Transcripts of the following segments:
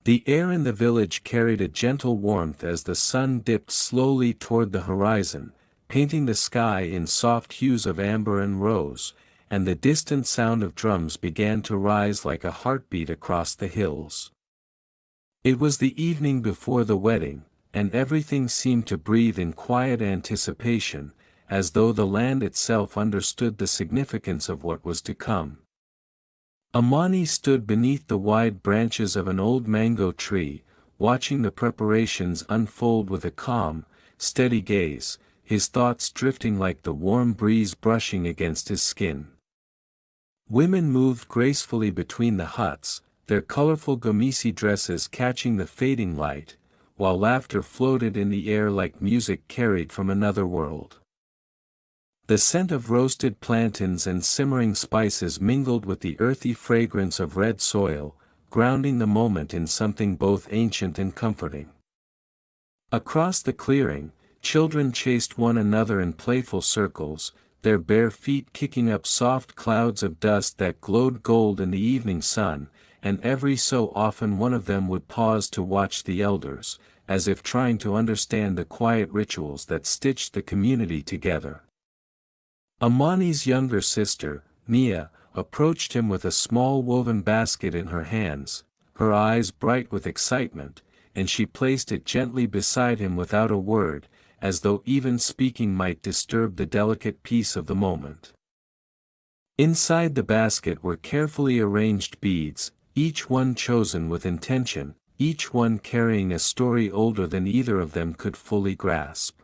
The air in the village carried a gentle warmth as the sun dipped slowly toward the horizon, painting the sky in soft hues of amber and rose, and the distant sound of drums began to rise like a heartbeat across the hills. It was the evening before the wedding, and everything seemed to breathe in quiet anticipation, as though the land itself understood the significance of what was to come. Amani stood beneath the wide branches of an old mango tree, watching the preparations unfold with a calm, steady gaze, his thoughts drifting like the warm breeze brushing against his skin. Women moved gracefully between the huts, their colorful gomesi dresses catching the fading light, while laughter floated in the air like music carried from another world. The scent of roasted plantains and simmering spices mingled with the earthy fragrance of red soil, grounding the moment in something both ancient and comforting. Across the clearing, children chased one another in playful circles, their bare feet kicking up soft clouds of dust that glowed gold in the evening sun, and every so often one of them would pause to watch the elders, as if trying to understand the quiet rituals that stitched the community together. Amani's younger sister, Nia, approached him with a small woven basket in her hands, her eyes bright with excitement, and she placed it gently beside him without a word, as though even speaking might disturb the delicate peace of the moment. Inside the basket were carefully arranged beads, each one chosen with intention, each one carrying a story older than either of them could fully grasp.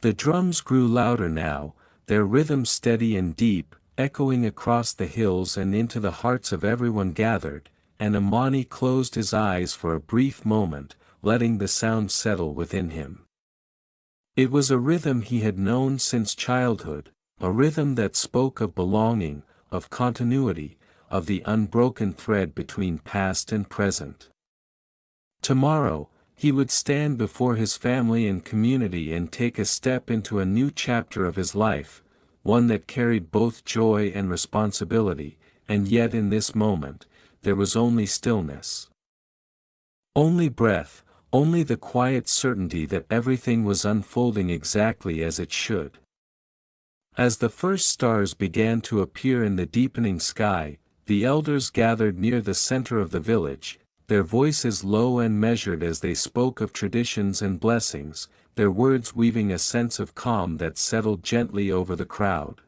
The drums grew louder now, their rhythm steady and deep, echoing across the hills and into the hearts of everyone gathered, and Amani closed his eyes for a brief moment, letting the sound settle within him. It was a rhythm he had known since childhood, a rhythm that spoke of belonging, of continuity, of the unbroken thread between past and present. Tomorrow, he would stand before his family and community and take a step into a new chapter of his life, one that carried both joy and responsibility, and yet in this moment, there was only stillness. Only breath, only the quiet certainty that everything was unfolding exactly as it should. As the first stars began to appear in the deepening sky, the elders gathered near the center of the village, their voices low and measured as they spoke of traditions and blessings, their words weaving a sense of calm that settled gently over the crowd.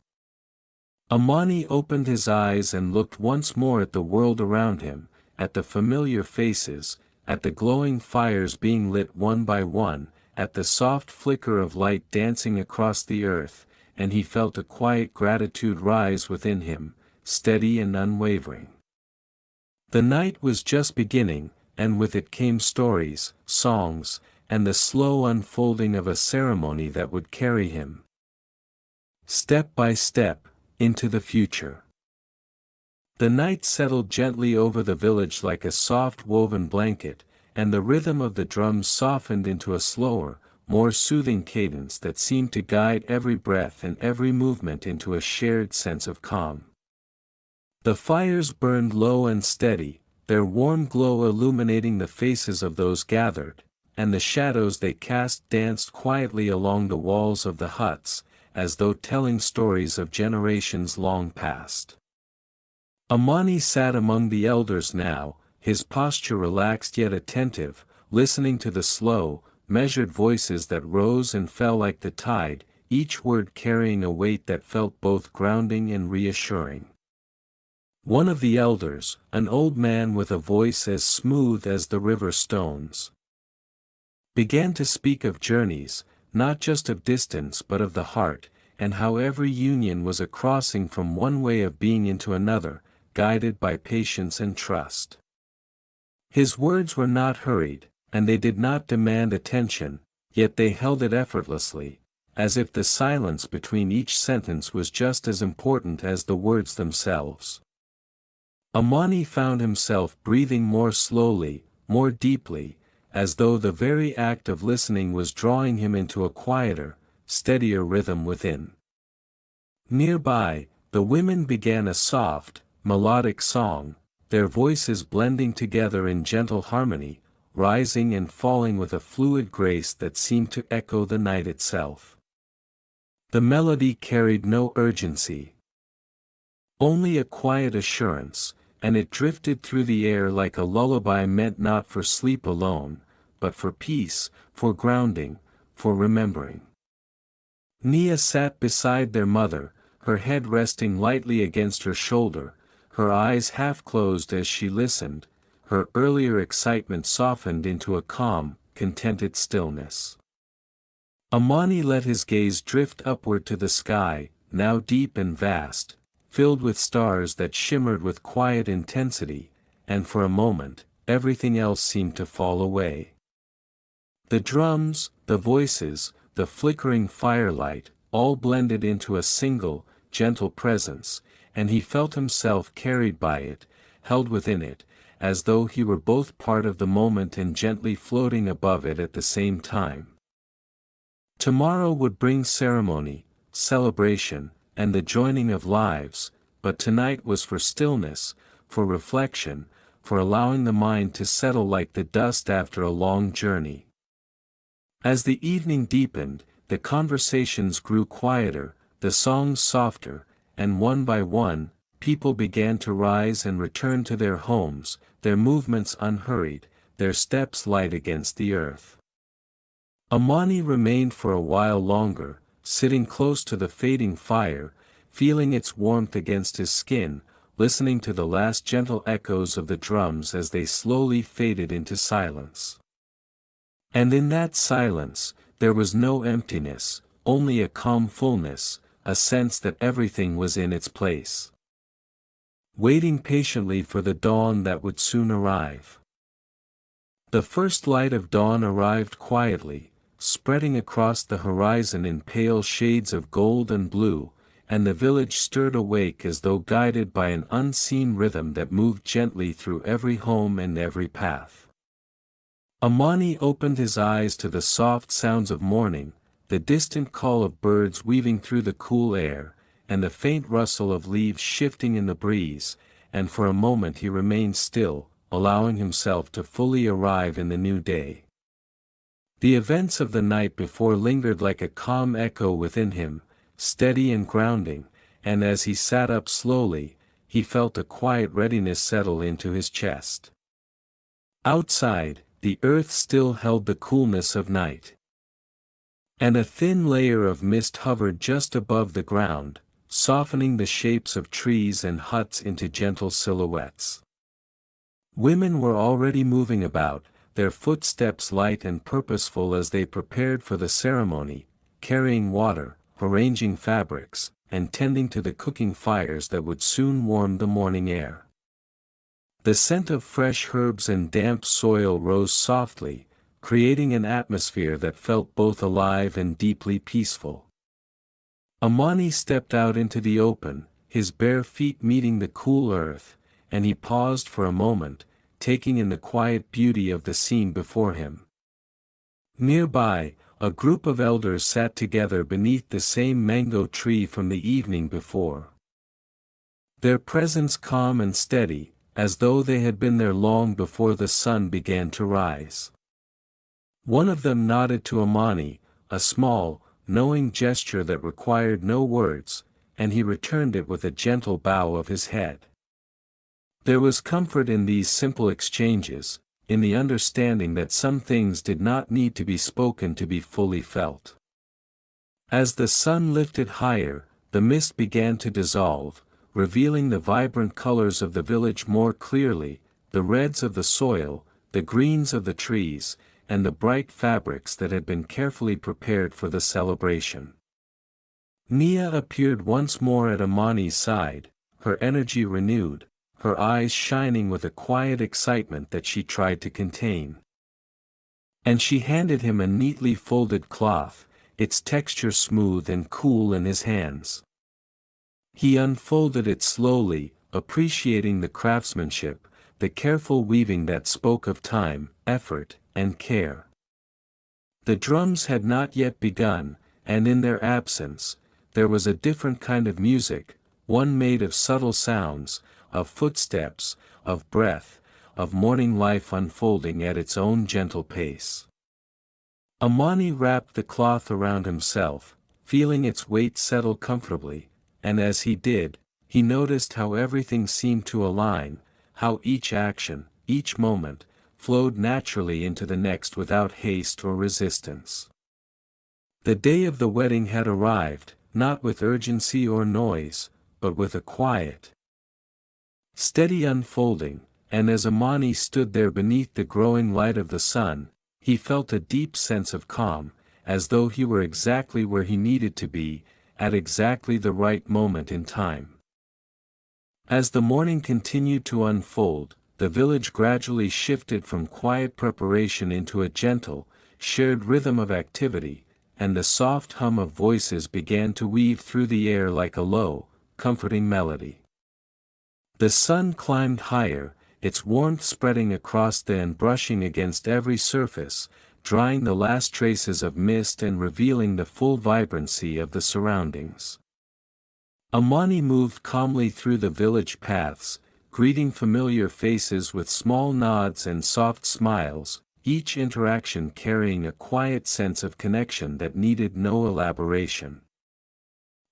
Amani opened his eyes and looked once more at the world around him, at the familiar faces, at the glowing fires being lit one by one, at the soft flicker of light dancing across the earth, and he felt a quiet gratitude rise within him, steady and unwavering. The night was just beginning, and with it came stories, songs, and the slow unfolding of a ceremony that would carry him, step by step, into the future. The night settled gently over the village like a soft woven blanket, and the rhythm of the drums softened into a slower, more soothing cadence that seemed to guide every breath and every movement into a shared sense of calm. The fires burned low and steady, their warm glow illuminating the faces of those gathered, and the shadows they cast danced quietly along the walls of the huts, as though telling stories of generations long past. Amani sat among the elders now, his posture relaxed yet attentive, listening to the slow, measured voices that rose and fell like the tide, each word carrying a weight that felt both grounding and reassuring. One of the elders, an old man with a voice as smooth as the river stones, began to speak of journeys, not just of distance but of the heart, and how every union was a crossing from one way of being into another, guided by patience and trust. His words were not hurried, and they did not demand attention, yet they held it effortlessly, as if the silence between each sentence was just as important as the words themselves. Amani found himself breathing more slowly, more deeply, as though the very act of listening was drawing him into a quieter, steadier rhythm within. Nearby, the women began a soft, melodic song, their voices blending together in gentle harmony, rising and falling with a fluid grace that seemed to echo the night itself. The melody carried no urgency, only a quiet assurance, and it drifted through the air like a lullaby meant not for sleep alone, but for peace, for grounding, for remembering. Nia sat beside their mother, her head resting lightly against her shoulder, her eyes half closed as she listened, her earlier excitement softened into a calm, contented stillness. Amani let his gaze drift upward to the sky, now deep and vast, filled with stars that shimmered with quiet intensity, and for a moment, everything else seemed to fall away. The drums, the voices, the flickering firelight, all blended into a single, gentle presence, and he felt himself carried by it, held within it, as though he were both part of the moment and gently floating above it at the same time. Tomorrow would bring ceremony, celebration, and the joining of lives, but tonight was for stillness, for reflection, for allowing the mind to settle like the dust after a long journey. As the evening deepened, the conversations grew quieter, the songs softer, and one by one, people began to rise and return to their homes, their movements unhurried, their steps light against the earth. Amani remained for a while longer, sitting close to the fading fire, feeling its warmth against his skin, listening to the last gentle echoes of the drums as they slowly faded into silence. And in that silence, there was no emptiness, only a calm fullness, a sense that everything was in its place, waiting patiently for the dawn that would soon arrive. The first light of dawn arrived quietly, spreading across the horizon in pale shades of gold and blue, and the village stirred awake as though guided by an unseen rhythm that moved gently through every home and every path. Amani opened his eyes to the soft sounds of morning, the distant call of birds weaving through the cool air, and the faint rustle of leaves shifting in the breeze, and for a moment he remained still, allowing himself to fully arrive in the new day. The events of the night before lingered like a calm echo within him, steady and grounding, and as he sat up slowly, he felt a quiet readiness settle into his chest. Outside, the earth still held the coolness of night, and a thin layer of mist hovered just above the ground, softening the shapes of trees and huts into gentle silhouettes. Women were already moving about, their footsteps light and purposeful as they prepared for the ceremony, carrying water, arranging fabrics, and tending to the cooking fires that would soon warm the morning air. The scent of fresh herbs and damp soil rose softly, creating an atmosphere that felt both alive and deeply peaceful. Amani stepped out into the open, his bare feet meeting the cool earth, and he paused for a moment, taking in the quiet beauty of the scene before him. Nearby, a group of elders sat together beneath the same mango tree from the evening before. Their presence calm and steady, as though they had been there long before the sun began to rise. One of them nodded to Amani, a small, knowing gesture that required no words, and he returned it with a gentle bow of his head. There was comfort in these simple exchanges, in the understanding that some things did not need to be spoken to be fully felt. As the sun lifted higher, the mist began to dissolve, revealing the vibrant colors of the village more clearly, the reds of the soil, the greens of the trees, and the bright fabrics that had been carefully prepared for the celebration. Nia appeared once more at Amani's side, her energy renewed, her eyes shining with a quiet excitement that she tried to contain. And she handed him a neatly folded cloth, its texture smooth and cool in his hands. He unfolded it slowly, appreciating the craftsmanship, the careful weaving that spoke of time, effort, and care. The drums had not yet begun, and in their absence, there was a different kind of music, one made of subtle sounds, of footsteps, of breath, of morning life unfolding at its own gentle pace. Amani wrapped the cloth around himself, feeling its weight settle comfortably, and as he did, he noticed how everything seemed to align, how each action, each moment, flowed naturally into the next without haste or resistance. The day of the wedding had arrived, not with urgency or noise, but with a quiet, steady unfolding, and as Amani stood there beneath the growing light of the sun, he felt a deep sense of calm, as though he were exactly where he needed to be, at exactly the right moment in time. As the morning continued to unfold, the village gradually shifted from quiet preparation into a gentle, shared rhythm of activity, and the soft hum of voices began to weave through the air like a low, comforting melody. The sun climbed higher, its warmth spreading across and brushing against every surface, drying the last traces of mist and revealing the full vibrancy of the surroundings. Amani moved calmly through the village paths, greeting familiar faces with small nods and soft smiles, each interaction carrying a quiet sense of connection that needed no elaboration.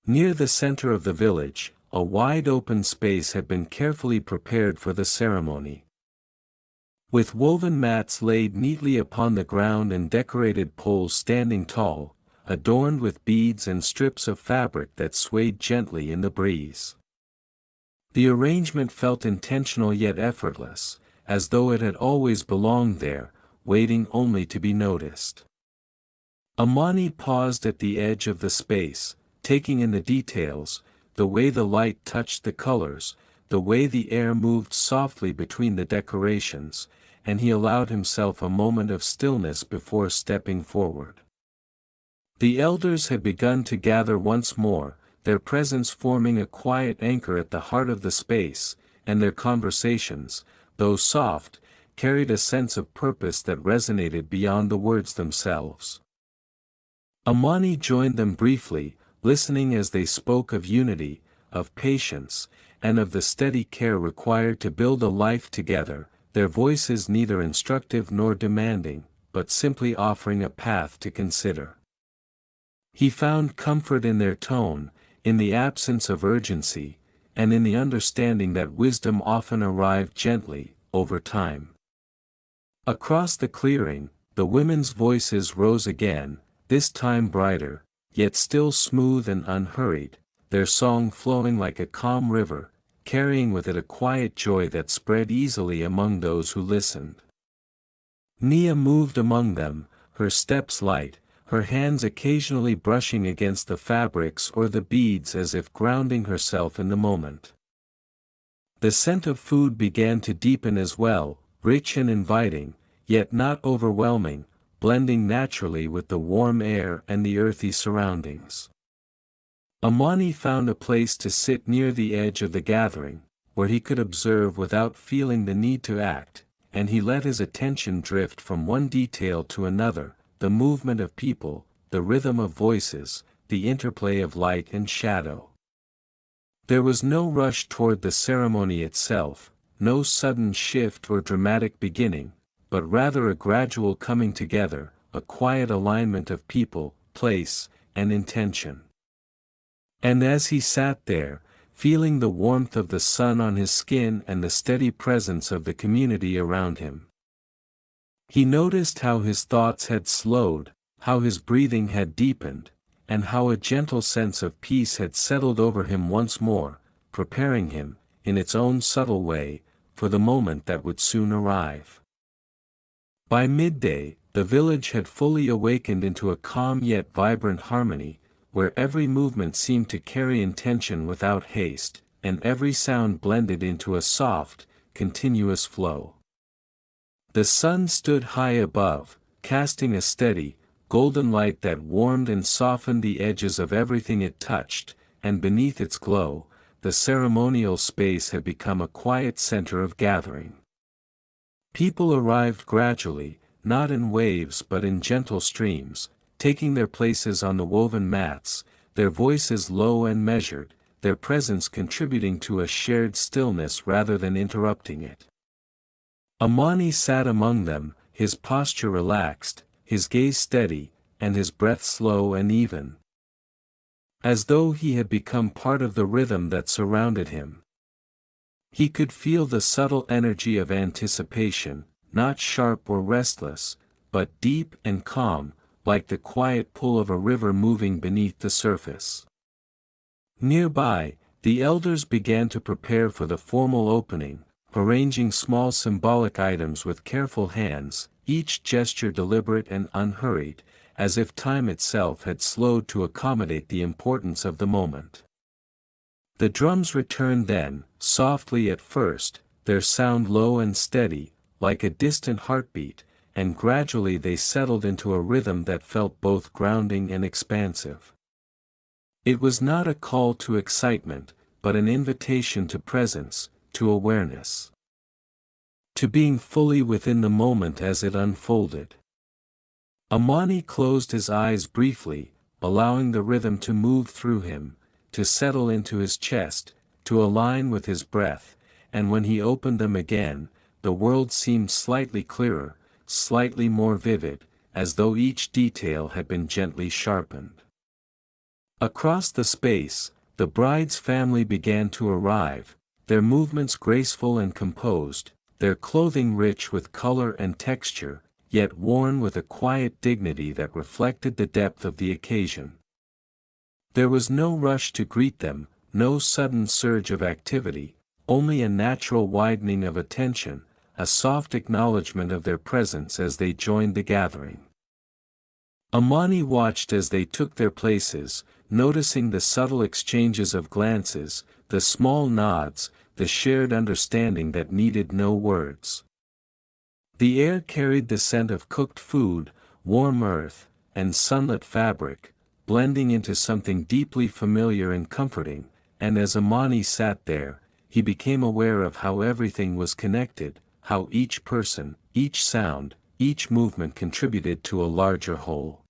Near the center of the village, a wide open space had been carefully prepared for the ceremony. With woven mats laid neatly upon the ground and decorated poles standing tall, adorned with beads and strips of fabric that swayed gently in the breeze. The arrangement felt intentional yet effortless, as though it had always belonged there, waiting only to be noticed. Amani paused at the edge of the space, taking in the details, the way the light touched the colors, the way the air moved softly between the decorations, and he allowed himself a moment of stillness before stepping forward. The elders had begun to gather once more, their presence forming a quiet anchor at the heart of the space, and their conversations, though soft, carried a sense of purpose that resonated beyond the words themselves. Amani joined them briefly, listening as they spoke of unity, of patience, and of the steady care required to build a life together, their voices neither instructive nor demanding, but simply offering a path to consider. He found comfort in their tone, in the absence of urgency, and in the understanding that wisdom often arrived gently, over time. Across the clearing, the women's voices rose again, this time brighter, yet still smooth and unhurried, their song flowing like a calm river, carrying with it a quiet joy that spread easily among those who listened. Nia moved among them, her steps light, her hands occasionally brushing against the fabrics or the beads as if grounding herself in the moment. The scent of food began to deepen as well, rich and inviting, yet not overwhelming, blending naturally with the warm air and the earthy surroundings. Amani found a place to sit near the edge of the gathering, where he could observe without feeling the need to act, and he let his attention drift from one detail to another, the movement of people, the rhythm of voices, the interplay of light and shadow. There was no rush toward the ceremony itself, no sudden shift or dramatic beginning, but rather a gradual coming together, a quiet alignment of people, place, and intention. And as he sat there, feeling the warmth of the sun on his skin and the steady presence of the community around him, he noticed how his thoughts had slowed, how his breathing had deepened, and how a gentle sense of peace had settled over him once more, preparing him, in its own subtle way, for the moment that would soon arrive. By midday, the village had fully awakened into a calm yet vibrant harmony, where every movement seemed to carry intention without haste, and every sound blended into a soft, continuous flow. The sun stood high above, casting a steady, golden light that warmed and softened the edges of everything it touched, and beneath its glow, the ceremonial space had become a quiet center of gathering. People arrived gradually, not in waves but in gentle streams, taking their places on the woven mats, their voices low and measured, their presence contributing to a shared stillness rather than interrupting it. Amani sat among them, his posture relaxed, his gaze steady, and his breath slow and even. As though he had become part of the rhythm that surrounded him. He could feel the subtle energy of anticipation, not sharp or restless, but deep and calm, like the quiet pull of a river moving beneath the surface. Nearby, the elders began to prepare for the formal opening, arranging small symbolic items with careful hands, each gesture deliberate and unhurried, as if time itself had slowed to accommodate the importance of the moment. The drums returned then, softly at first, their sound low and steady, like a distant heartbeat, and gradually they settled into a rhythm that felt both grounding and expansive. It was not a call to excitement, but an invitation to presence, to awareness. To being fully within the moment as it unfolded. Amani closed his eyes briefly, allowing the rhythm to move through him, to settle into his chest, to align with his breath, and when he opened them again, the world seemed slightly clearer, slightly more vivid, as though each detail had been gently sharpened. Across the space, the bride's family began to arrive, their movements graceful and composed, their clothing rich with color and texture, yet worn with a quiet dignity that reflected the depth of the occasion. There was no rush to greet them, no sudden surge of activity, only a natural widening of attention, a soft acknowledgement of their presence as they joined the gathering. Amani watched as they took their places, noticing the subtle exchanges of glances, the small nods, the shared understanding that needed no words. The air carried the scent of cooked food, warm earth, and sunlit fabric, blending into something deeply familiar and comforting, and as Amani sat there, he became aware of how everything was connected, how each person, each sound, each movement contributed to a larger whole.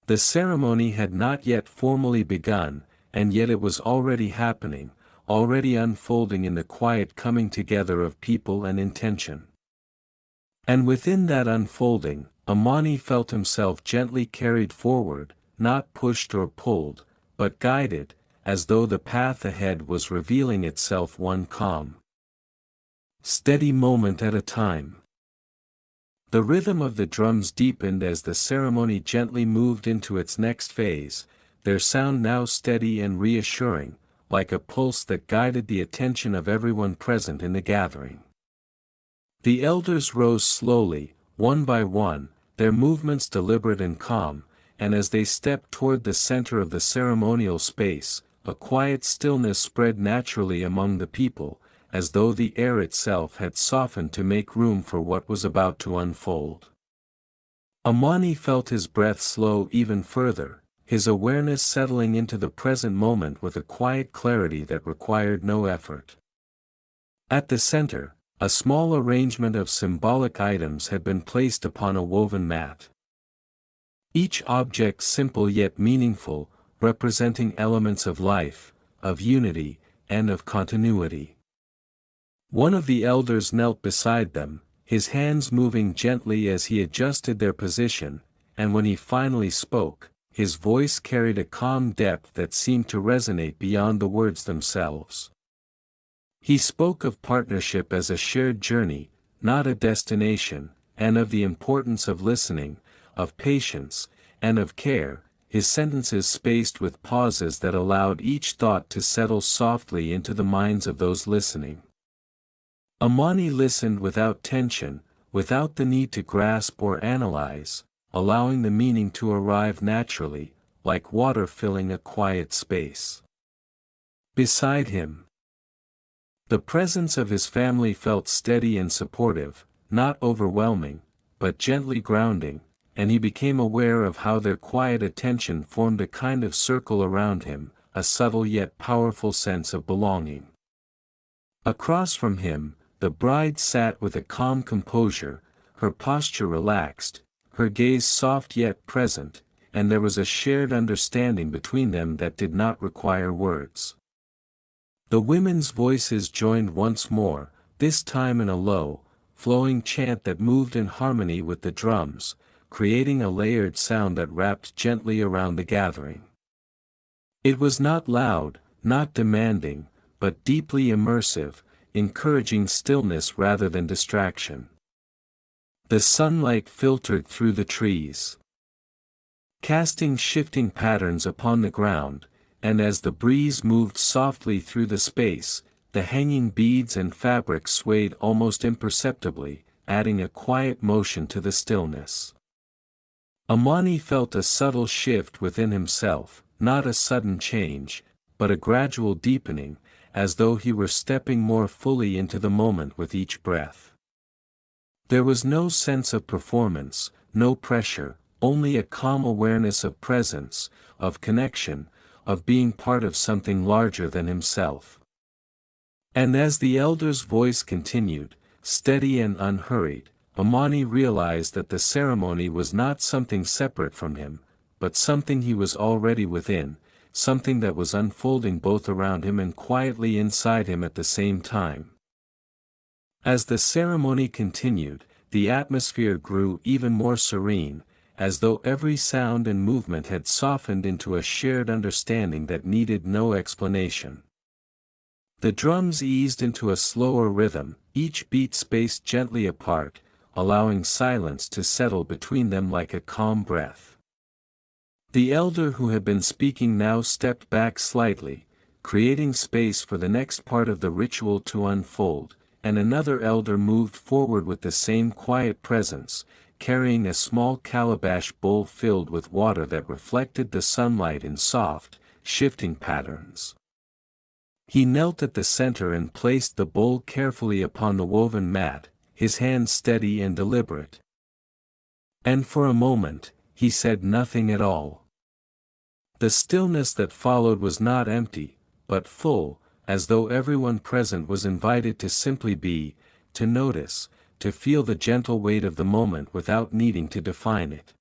The ceremony had not yet formally begun, and yet it was already happening, already unfolding in the quiet coming together of people and intention. And within that unfolding, Amani felt himself gently carried forward, not pushed or pulled, but guided, as though the path ahead was revealing itself one calm, steady moment at a time. The rhythm of the drums deepened as the ceremony gently moved into its next phase, their sound now steady and reassuring, like a pulse that guided the attention of everyone present in the gathering. The elders rose slowly, one by one, their movements deliberate and calm, and as they stepped toward the center of the ceremonial space, a quiet stillness spread naturally among the people, as though the air itself had softened to make room for what was about to unfold. Amani felt his breath slow even further, his awareness settling into the present moment with a quiet clarity that required no effort. At the center, a small arrangement of symbolic items had been placed upon a woven mat. Each object simple yet meaningful, representing elements of life, of unity, and of continuity. One of the elders knelt beside them, his hands moving gently as he adjusted their position, and when he finally spoke, his voice carried a calm depth that seemed to resonate beyond the words themselves. He spoke of partnership as a shared journey, not a destination, and of the importance of listening, of patience, and of care, his sentences spaced with pauses that allowed each thought to settle softly into the minds of those listening. Amani listened without tension, without the need to grasp or analyze, allowing the meaning to arrive naturally, like water filling a quiet space. Beside him, the presence of his family felt steady and supportive, not overwhelming, but gently grounding, and he became aware of how their quiet attention formed a kind of circle around him, a subtle yet powerful sense of belonging. Across from him, the bride sat with a calm composure, her posture relaxed, her gaze soft yet present, and there was a shared understanding between them that did not require words. The women's voices joined once more, this time in a low, flowing chant that moved in harmony with the drums, creating a layered sound that wrapped gently around the gathering. It was not loud, not demanding, but deeply immersive, encouraging stillness rather than distraction. The sunlight filtered through the trees, casting shifting patterns upon the ground, and as the breeze moved softly through the space, the hanging beads and fabric swayed almost imperceptibly, adding a quiet motion to the stillness. Amani felt a subtle shift within himself, not a sudden change, but a gradual deepening, as though he were stepping more fully into the moment with each breath. There was no sense of performance, no pressure, only a calm awareness of presence, of connection, of being part of something larger than himself. And as the elder's voice continued, steady and unhurried, Amani realized that the ceremony was not something separate from him, but something he was already within, something that was unfolding both around him and quietly inside him at the same time. As the ceremony continued, the atmosphere grew even more serene, as though every sound and movement had softened into a shared understanding that needed no explanation. The drums eased into a slower rhythm, each beat spaced gently apart, allowing silence to settle between them like a calm breath. The elder who had been speaking now stepped back slightly, creating space for the next part of the ritual to unfold, and another elder moved forward with the same quiet presence, carrying a small calabash bowl filled with water that reflected the sunlight in soft, shifting patterns. He knelt at the center and placed the bowl carefully upon the woven mat, his hands steady and deliberate. And for a moment, he said nothing at all. The stillness that followed was not empty, but full, as though everyone present was invited to simply be, to notice, to feel the gentle weight of the moment without needing to define it.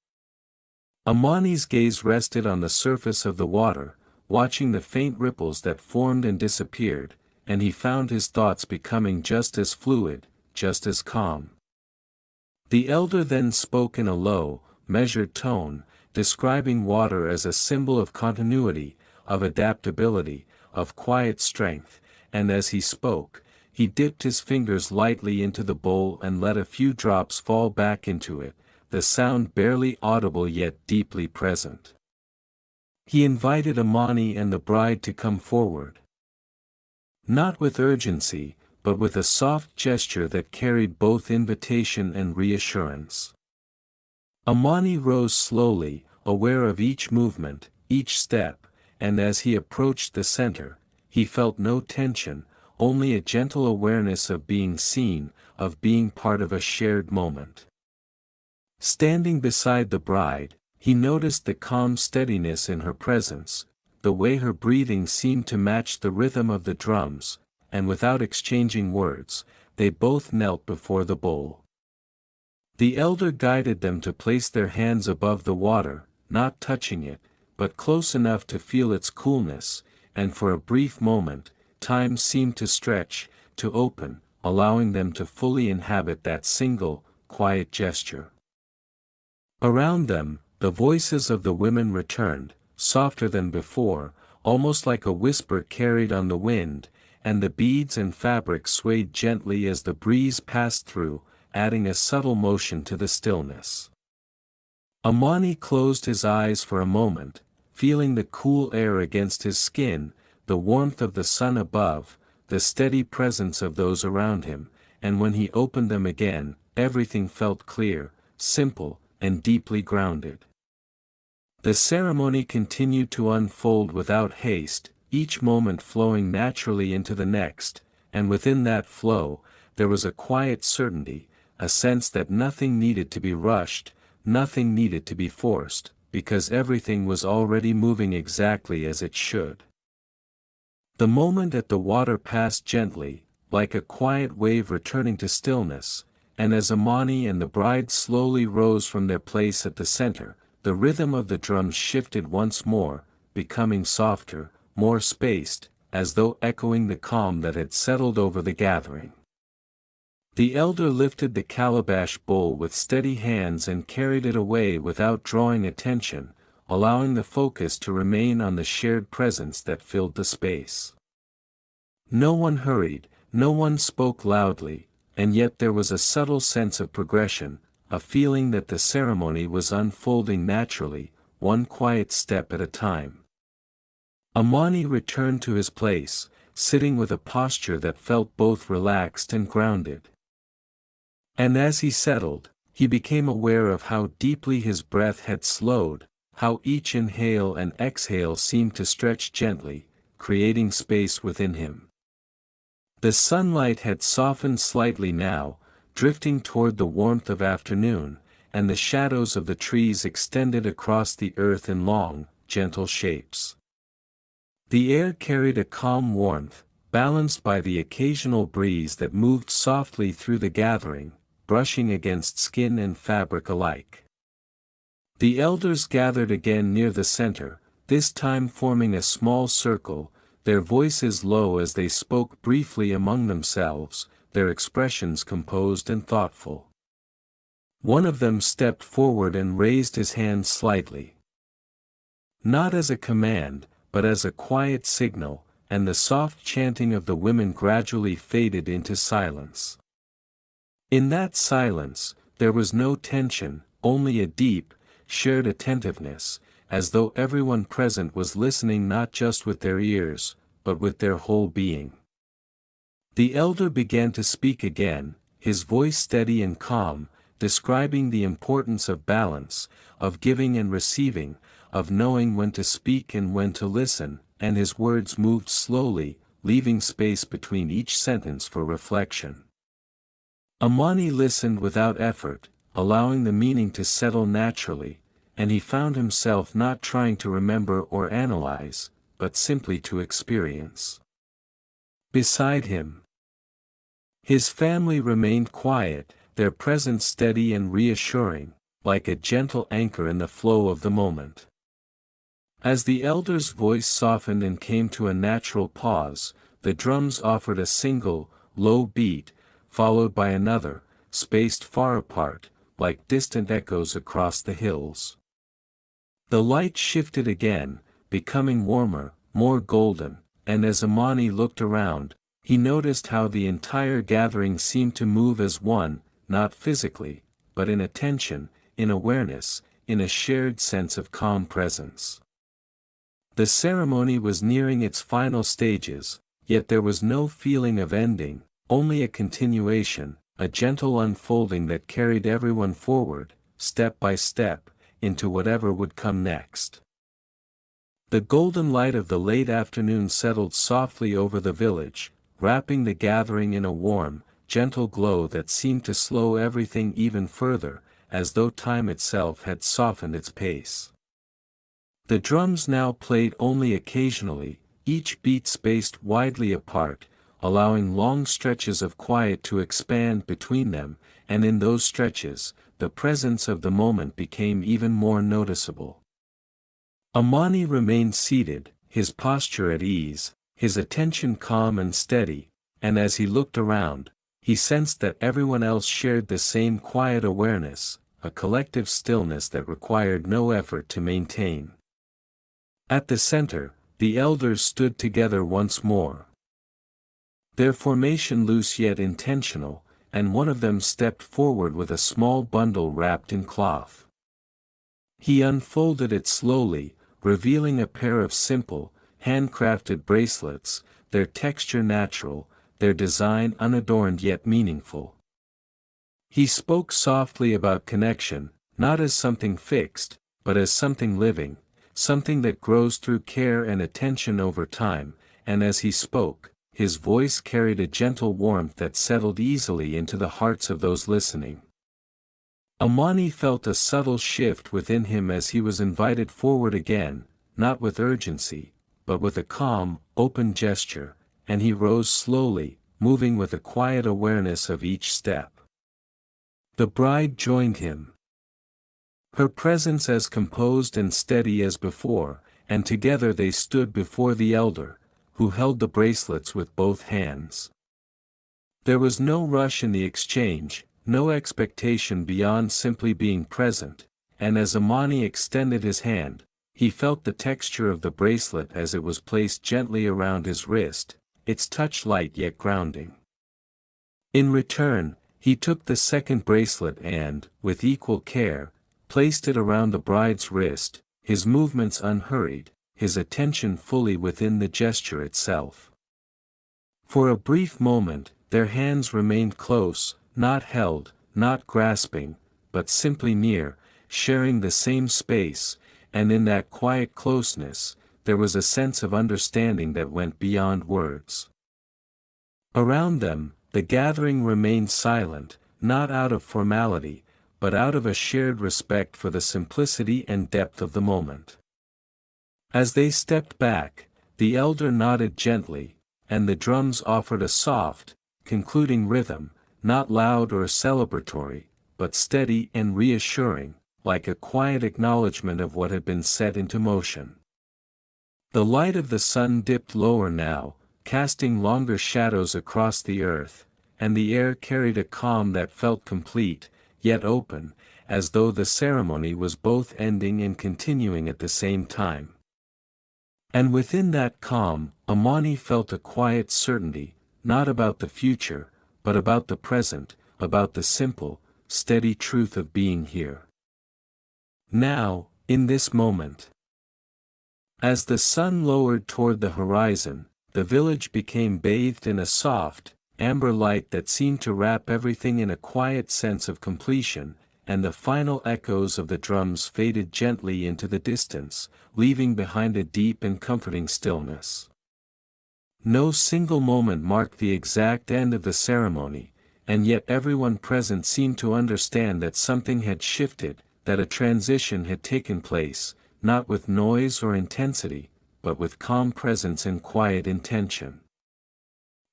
Amani's gaze rested on the surface of the water, watching the faint ripples that formed and disappeared, and he found his thoughts becoming just as fluid, just as calm. The elder then spoke in a low, measured tone, describing water as a symbol of continuity, of adaptability, of quiet strength, and as he spoke, he dipped his fingers lightly into the bowl and let a few drops fall back into it, the sound barely audible yet deeply present. He invited Amani and the bride to come forward. Not with urgency, but with a soft gesture that carried both invitation and reassurance. Amani rose slowly, aware of each movement, each step, and as he approached the center, he felt no tension, only a gentle awareness of being seen, of being part of a shared moment. Standing beside the bride, he noticed the calm steadiness in her presence, the way her breathing seemed to match the rhythm of the drums, and without exchanging words, they both knelt before the bowl. The elder guided them to place their hands above the water, not touching it, but close enough to feel its coolness, and for a brief moment, time seemed to stretch, to open, allowing them to fully inhabit that single, quiet gesture. Around them, the voices of the women returned, softer than before, almost like a whisper carried on the wind, and the beads and fabric swayed gently as the breeze passed through, adding a subtle motion to the stillness. Amani closed his eyes for a moment, feeling the cool air against his skin, the warmth of the sun above, the steady presence of those around him, and when he opened them again, everything felt clear, simple, and deeply grounded. The ceremony continued to unfold without haste, each moment flowing naturally into the next, and within that flow, there was a quiet certainty, a sense that nothing needed to be rushed, nothing needed to be forced, because everything was already moving exactly as it should. The moment at the water passed gently, like a quiet wave returning to stillness, and as Amani and the bride slowly rose from their place at the center, the rhythm of the drums shifted once more, becoming softer, more spaced, as though echoing the calm that had settled over the gathering. The elder lifted the calabash bowl with steady hands and carried it away without drawing attention, allowing the focus to remain on the shared presence that filled the space. No one hurried, no one spoke loudly, and yet there was a subtle sense of progression, a feeling that the ceremony was unfolding naturally, one quiet step at a time. Amani returned to his place, sitting with a posture that felt both relaxed and grounded. And as he settled, he became aware of how deeply his breath had slowed, how each inhale and exhale seemed to stretch gently, creating space within him. The sunlight had softened slightly now, drifting toward the warmth of afternoon, and the shadows of the trees extended across the earth in long, gentle shapes. The air carried a calm warmth, balanced by the occasional breeze that moved softly through the gathering, brushing against skin and fabric alike. The elders gathered again near the center, this time forming a small circle, their voices low as they spoke briefly among themselves, their expressions composed and thoughtful. One of them stepped forward and raised his hand slightly. Not as a command, but as a quiet signal, and the soft chanting of the women gradually faded into silence. In that silence, there was no tension, only a deep, shared attentiveness, as though everyone present was listening not just with their ears, but with their whole being. The elder began to speak again, his voice steady and calm, describing the importance of balance, of giving and receiving, of knowing when to speak and when to listen, and his words moved slowly, leaving space between each sentence for reflection. Amani listened without effort, allowing the meaning to settle naturally, and he found himself not trying to remember or analyze, but simply to experience. Beside him, his family remained quiet, their presence steady and reassuring, like a gentle anchor in the flow of the moment. As the elder's voice softened and came to a natural pause, the drums offered a single, low beat, followed by another, spaced far apart, like distant echoes across the hills. The light shifted again, becoming warmer, more golden, and as Amani looked around, he noticed how the entire gathering seemed to move as one, not physically, but in attention, in awareness, in a shared sense of calm presence. The ceremony was nearing its final stages, yet there was no feeling of ending, only a continuation, a gentle unfolding that carried everyone forward, step by step, into whatever would come next. The golden light of the late afternoon settled softly over the village, wrapping the gathering in a warm, gentle glow that seemed to slow everything even further, as though time itself had softened its pace. The drums now played only occasionally, each beat spaced widely apart, allowing long stretches of quiet to expand between them, and in those stretches, the presence of the moment became even more noticeable. Amani remained seated, his posture at ease, his attention calm and steady, and as he looked around, he sensed that everyone else shared the same quiet awareness, a collective stillness that required no effort to maintain. At the center, the elders stood together once more. Their formation loose yet intentional, and one of them stepped forward with a small bundle wrapped in cloth. He unfolded it slowly, revealing a pair of simple, handcrafted bracelets, their texture natural, their design unadorned yet meaningful. He spoke softly about connection, not as something fixed, but as something living, something that grows through care and attention over time, and as he spoke, his voice carried a gentle warmth that settled easily into the hearts of those listening. Amani felt a subtle shift within him as he was invited forward again, not with urgency, but with a calm, open gesture, and he rose slowly, moving with a quiet awareness of each step. The bride joined him. Her presence as composed and steady as before, and together they stood before the elder, who held the bracelets with both hands. There was no rush in the exchange, no expectation beyond simply being present, and as Amani extended his hand, he felt the texture of the bracelet as it was placed gently around his wrist, its touch light yet grounding. In return, he took the second bracelet and, with equal care, placed it around the bride's wrist, his movements unhurried, his attention fully within the gesture itself. For a brief moment, their hands remained close, not held, not grasping, but simply near, sharing the same space, and in that quiet closeness, there was a sense of understanding that went beyond words. Around them, the gathering remained silent, not out of formality, but out of a shared respect for the simplicity and depth of the moment. As they stepped back, the elder nodded gently, and the drums offered a soft, concluding rhythm, not loud or celebratory, but steady and reassuring, like a quiet acknowledgement of what had been set into motion. The light of the sun dipped lower now, casting longer shadows across the earth, and the air carried a calm that felt complete, yet open, as though the ceremony was both ending and continuing at the same time. And within that calm, Amani felt a quiet certainty, not about the future, but about the present, about the simple, steady truth of being here. Now, in this moment. As the sun lowered toward the horizon, the village became bathed in a soft, amber light that seemed to wrap everything in a quiet sense of completion, and the final echoes of the drums faded gently into the distance, leaving behind a deep and comforting stillness. No single moment marked the exact end of the ceremony, and yet everyone present seemed to understand that something had shifted, that a transition had taken place, not with noise or intensity, but with calm presence and quiet intention.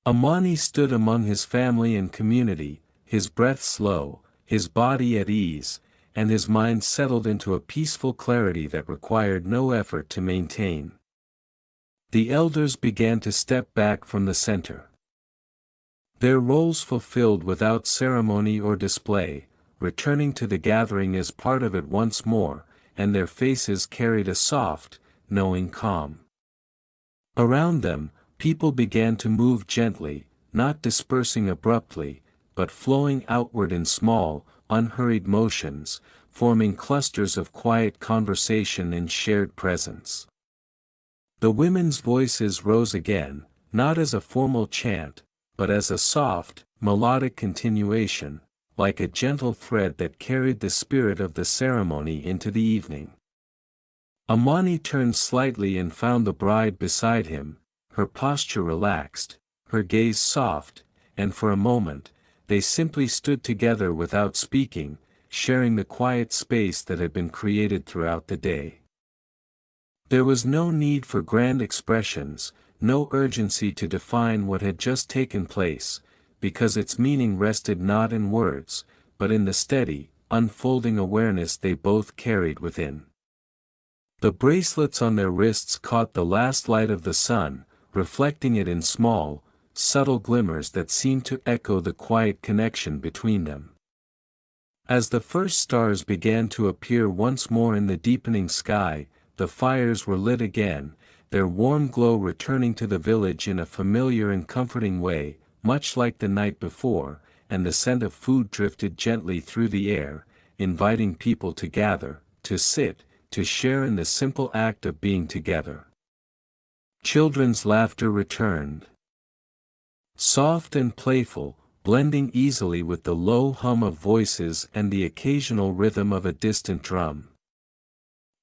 Amani stood among his family and community, his breath slow, his body at ease, and his mind settled into a peaceful clarity that required no effort to maintain. The elders began to step back from the center. Their roles fulfilled without ceremony or display, returning to the gathering as part of it once more, and their faces carried a soft, knowing calm. Around them, people began to move gently, not dispersing abruptly, but flowing outward in small, unhurried motions, forming clusters of quiet conversation and shared presence. The women's voices rose again, not as a formal chant, but as a soft, melodic continuation, like a gentle thread that carried the spirit of the ceremony into the evening. Amani turned slightly and found the bride beside him, her posture relaxed, her gaze soft, and for a moment, they simply stood together without speaking, sharing the quiet space that had been created throughout the day. There was no need for grand expressions, no urgency to define what had just taken place, because its meaning rested not in words, but in the steady, unfolding awareness they both carried within. The bracelets on their wrists caught the last light of the sun, reflecting it in small, subtle glimmers that seemed to echo the quiet connection between them. As the first stars began to appear once more in the deepening sky, the fires were lit again, their warm glow returning to the village in a familiar and comforting way, much like the night before, and the scent of food drifted gently through the air, inviting people to gather, to sit, to share in the simple act of being together. Children's laughter returned. Soft and playful, blending easily with the low hum of voices and the occasional rhythm of a distant drum.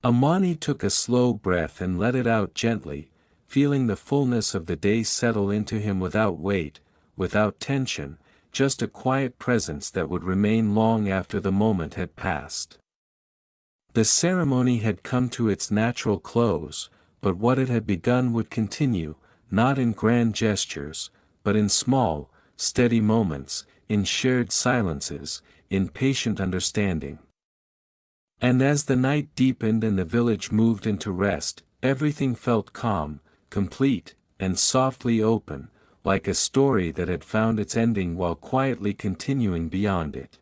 Amani took a slow breath and let it out gently, feeling the fullness of the day settle into him without weight, without tension, just a quiet presence that would remain long after the moment had passed. The ceremony had come to its natural close, but what it had begun would continue, not in grand gestures, but in small, steady moments, in shared silences, in patient understanding. And as the night deepened and the village moved into rest, everything felt calm, complete, and softly open, like a story that had found its ending while quietly continuing beyond it.